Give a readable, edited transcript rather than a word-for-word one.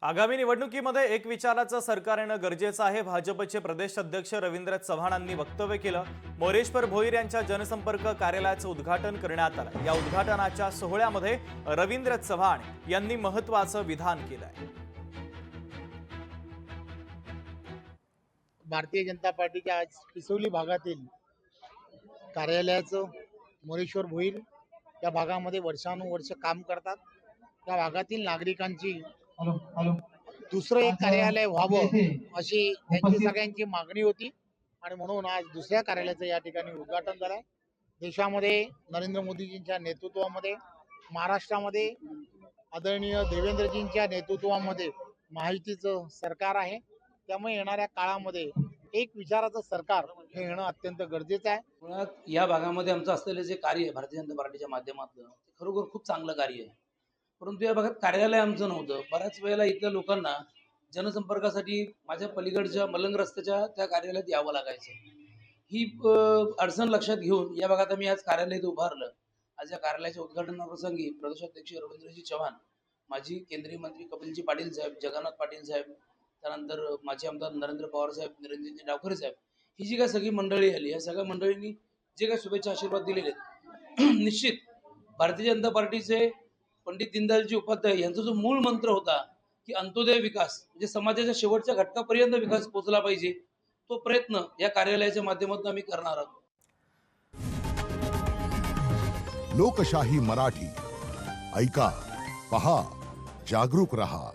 आगामी निवडणुकीमध्ये एक विचाराचं सरकार येणं गरजेचं आहे. भाजपचे प्रदेश अध्यक्ष रवींद्र चव्हाणांनी वक्तव्य केलं. मोरेश्वर भोईर यांच्या जनसंपर्क कार्यालयाचं उद्घाटन करण्यात आलं. या उद्घाटनाच्या सोहळ्यामध्ये रवींद्र चव्हाण यांनी महत्त्वाचं विधान केलंय. भारतीय जनता पार्टीच्या आज पिसोली भागातील कार्यालयाचं मोरेश्वर भोईर या भागामध्ये वर्षानुवर्ष काम करतात. त्या भागातील नागरिकांची दुसरं एक कार्यालय व्हावं अशी त्यांची सगळ्यांची मागणी होती आणि म्हणून आज दुसऱ्या कार्यालयाचं या ठिकाणी उद्घाटन झालंय. देशामध्ये नरेंद्र मोदीजींच्या नेतृत्वामध्ये, महाराष्ट्रामध्ये आदरणीय देवेंद्रजींच्या नेतृत्वामध्ये महायुतीचं सरकार आहे. त्यामुळे येणाऱ्या काळामध्ये एक विचाराचं सरकार हे येणं अत्यंत गरजेचं आहे. मुळात या भागामध्ये आमचं असलेलं जे कार्य आहे भारतीय जनता पार्टीच्या माध्यमातून ते खरोखर खूप चांगलं कार्य आहे. परंतु या भागात कार्यालय आमचं नव्हतं. बऱ्याच वेळेला इथल्या लोकांना जनसंपर्कासाठी माझ्या पलीकडच्या मलंग रस्त्याच्या त्या कार्यालयात यावं लागायचं. ही अडचण लक्षात घेऊन या भागात आम्ही आज कार्यालय इथं उभारलं. आज या कार्यालयाच्या उद्घाटनाप्रसंगी प्रदेशाध्यक्ष रवींद्रजी चव्हाण, माजी केंद्रीय मंत्री कपिलजी पाटील साहेब, जगन्नाथ पाटील साहेब, त्यानंतर माजी आमदार नरेंद्र पवार साहेब, निरंजनजी डावखरे साहेब, ही जी काय सगळी मंडळी आली, या सगळ्या मंडळींनी जे काही शुभेच्छा आशीर्वाद दिलेले आहेत, निश्चित भारतीय जनता पार्टीचे पंडित दीनदयालजी उपाध्याय यांचा जो मूळ मंत्र होता की अंत्योदय विकास, म्हणजे समाजाच्या शेवटच्या घटकापर्यंत विकास पोहोचला पाहिजे, तो प्रयत्न या कार्यालयाच्या माध्यमातून आम्ही करणार आहोत. लोकशाही मराठी ऐका, पहा, जागरूक रहा.